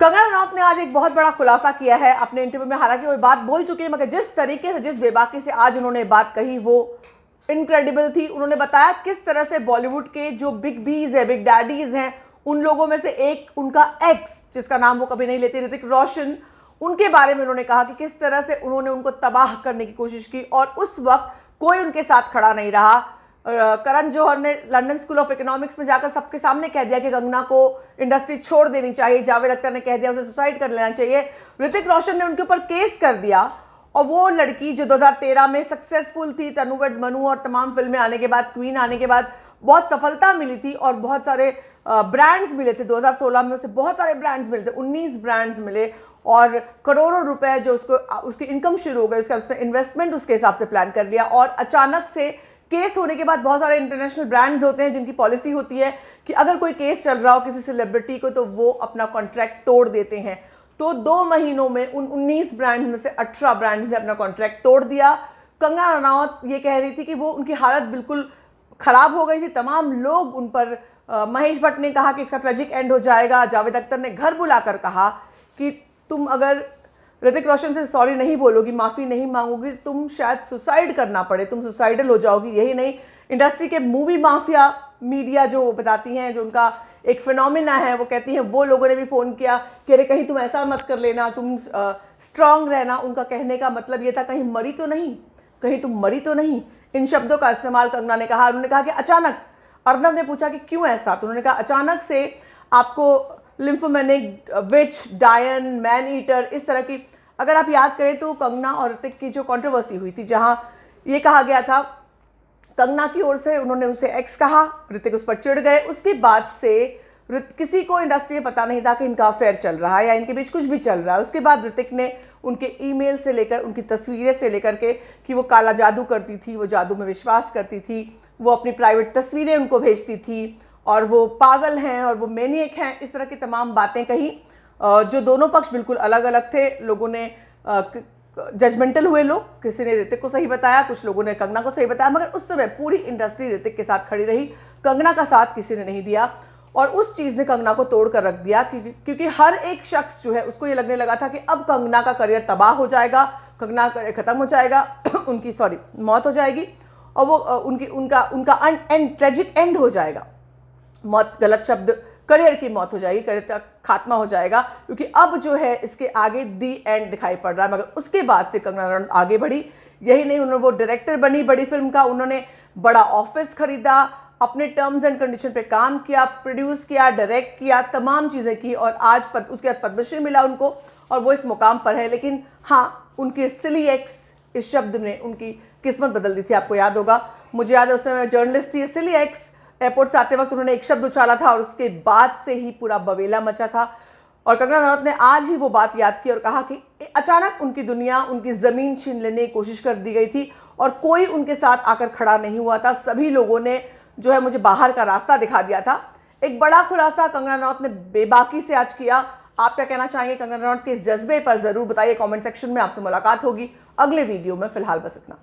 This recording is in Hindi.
कंगना रनौत ने आज एक बहुत बड़ा खुलासा किया है अपने इंटरव्यू में। हालांकि वो बात बोल चुकी है, मगर जिस तरीके से, जिस बेबाकी से आज उन्होंने बात कही वो इनक्रेडिबल थी। उन्होंने बताया किस तरह से बॉलीवुड के जो बिग बीज है, बिग डैडीज हैं, उन लोगों में से एक उनका एक्स, जिसका नाम वो कभी नहीं लेते, ऋतिक रोशन, उनके बारे में उन्होंने कहा कि किस तरह से उन्होंने उनको तबाह करने की कोशिश की और उस वक्त कोई उनके साथ खड़ा नहीं रहा। करण जौहर ने लंदन स्कूल ऑफ इकोनॉमिक्स में जाकर सबके सामने कह दिया कि कंगना को इंडस्ट्री छोड़ देनी चाहिए। जावेद अख्तर ने कह दिया उसे सुसाइड कर लेना चाहिए। ऋतिक रोशन ने उनके ऊपर केस कर दिया और वो लड़की जो 2013 में सक्सेसफुल थी, तनु वेड्स मनु और तमाम फिल्में आने के बाद, क्वीन आने के बाद बहुत सफलता मिली थी और बहुत सारे ब्रांड्स मिले थे। 2016 में उसे बहुत सारे ब्रांड्स मिले थे, 19 ब्रांड्स मिले और करोड़ों रुपए जो उसकी इनकम शुरू हो गई, उसका इन्वेस्टमेंट उसके हिसाब से प्लान कर लिया। और अचानक से केस होने के बाद बहुत सारे इंटरनेशनल ब्रांड्स होते हैं जिनकी पॉलिसी होती है कि अगर कोई केस चल रहा हो किसी सेलिब्रिटी को तो वो अपना कॉन्ट्रैक्ट तोड़ देते हैं। तो 2 महीनों में उन 19 ब्रांड्स में से 18 ब्रांड्स ने अपना कॉन्ट्रैक्ट तोड़ दिया। कंगना रनौत ये कह रही थी कि वो उनकी हालत बिल्कुल खराब हो गई थी, तमाम लोग उन पर, महेश भट्ट ने कहा कि इसका ट्रेजिक एंड हो जाएगा। जावेद अख्तर ने घर बुलाकर कहा कि तुम अगर ऋतिक रोशन से सॉरी नहीं बोलोगी, माफ़ी नहीं मांगोगी, तुम शायद सुसाइड करना पड़े, तुम सुसाइडल हो जाओगी। यही नहीं, इंडस्ट्री के मूवी माफिया मीडिया जो बताती हैं, जो उनका एक फिनोमिना है, वो कहती हैं वो लोगों ने भी फ़ोन किया कि अरे कहीं तुम ऐसा मत कर लेना, तुम स्ट्रांग रहना। उनका कहने का मतलब ये था कहीं मरी तो नहीं, कहीं तुम मरी तो नहीं। इन शब्दों का इस्तेमाल कंगना ने कहा। उन्होंने कहा कि अचानक, अर्नब ने पूछा कि क्यों ऐसा, तो उन्होंने कहा अचानक से आपको लिम्फोमेनिक, विच, डायन, मैन ईटर, इस तरह की, अगर आप याद करें तो कंगना और ऋतिक की जो कंट्रोवर्सी हुई थी, जहां ये कहा गया था, कंगना की ओर से उन्होंने उसे एक्स कहा, ऋतिक उस पर चिढ़ गए। उसके बाद से किसी को इंडस्ट्री में पता नहीं था कि इनका अफेयर चल रहा है या इनके बीच कुछ भी चल रहा है। उसके बाद ऋतिक ने उनके ईमेल से लेकर, उनकी तस्वीरें से लेकर के कि वो काला जादू करती थी, वो जादू में विश्वास करती थी, वो अपनी प्राइवेट तस्वीरें उनको भेजती थी और वो पागल हैं और वो मैनिएक हैं, इस तरह की तमाम बातें कही, जो दोनों पक्ष बिल्कुल अलग अलग थे। लोगों ने जजमेंटल हुए, लोग, किसी ने ऋतिक को सही बताया, कुछ लोगों ने कंगना को सही बताया, मगर उस समय पूरी इंडस्ट्री ऋतिक के साथ खड़ी रही, कंगना का साथ किसी ने नहीं दिया। और उस चीज़ ने कंगना को तोड़ कर रख दिया क्योंकि हर एक शख्स जो है उसको ये लगने लगा था कि अब कंगना का करियर तबाह हो जाएगा, कंगना का करियर खत्म हो जाएगा, उनकी मौत हो जाएगी और वो उनका एंड, ट्रेजिक एंड हो जाएगा। मौत गलत शब्द, करियर की मौत हो जाएगी, करियर का खात्मा हो जाएगा, क्योंकि अब जो है इसके आगे दी एंड दिखाई पड़ रहा है। मगर उसके बाद से कंगना रनौत आगे बढ़ी। यही नहीं, उन्होंने वो डायरेक्टर बनी बड़ी फिल्म का, उन्होंने बड़ा ऑफिस खरीदा, अपने टर्म्स एंड कंडीशन पे काम किया, प्रोड्यूस किया, डायरेक्ट किया, तमाम चीज़ें की और आज उसके बाद पद्मश्री मिला उनको और वो इस मुकाम पर है। लेकिन हाँ, उनके सिली एक्स इस शब्द ने उनकी किस्मत बदल दी थी। आपको याद होगा, मुझे याद है उस समय जर्नलिस्ट थी, सिली एक्स, एयरपोर्ट से आते वक्त उन्होंने एक शब्द उछाला था और उसके बाद से ही पूरा बवेला मचा था। और कंगना रनौत ने आज ही वो बात याद की और कहा कि अचानक उनकी दुनिया, उनकी ज़मीन छीन लेने की कोशिश कर दी गई थी और कोई उनके साथ आकर खड़ा नहीं हुआ था। सभी लोगों ने जो है मुझे बाहर का रास्ता दिखा दिया था। एक बड़ा खुलासा कंगना रनौत ने बेबाकी से आज किया। आप क्या कहना चाहेंगे कंगना रनौत के इस जज्बे पर? ज़रूर बताइए कॉमेंट सेक्शन में। आपसे मुलाकात होगी अगले वीडियो में। फिलहाल बस इतना।